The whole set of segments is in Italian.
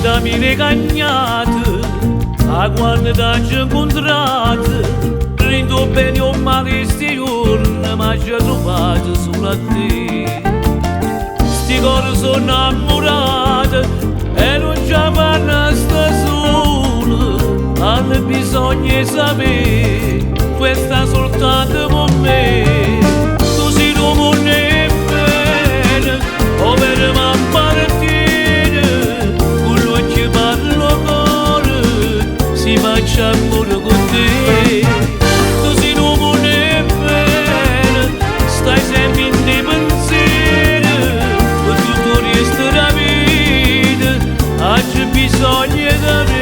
da mine cagnate, a quando t'hai incontrato, rindo bene o male sti giorni, ma ci ho trovato solo a te. Sti cori sono innamorati e non ci fanno sta solo, hanno bisogno di sapere, questa soltanto con me. Tu sei un mondo bene, o per me appartiene, con l'occhio parlo cuore, si faccia amore con te. Tu sei un mondo bene, stai sempre in te pensieri, per tutto il resto della vita, hai bisogno di me.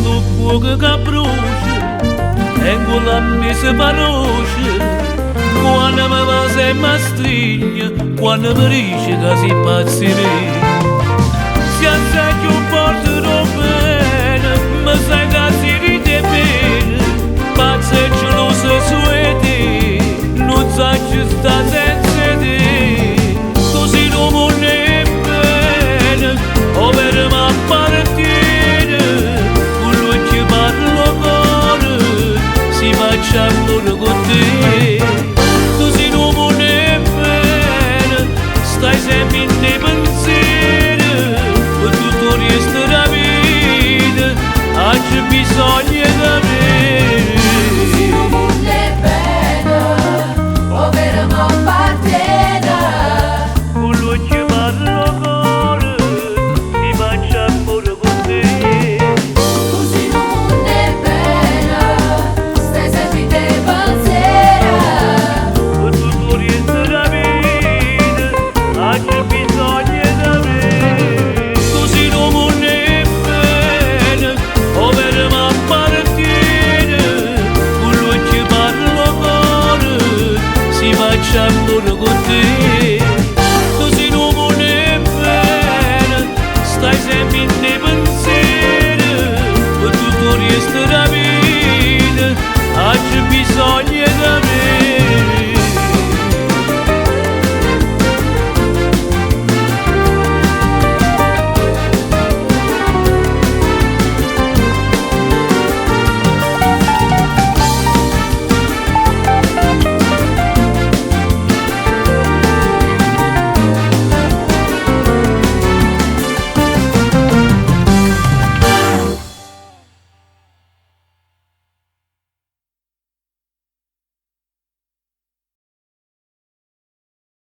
Lo fuoco che brucia e con la messa paroce, quando mi va se mi stringe, quando mi dice che si pazzerei, si alza che un porto bene, mi sai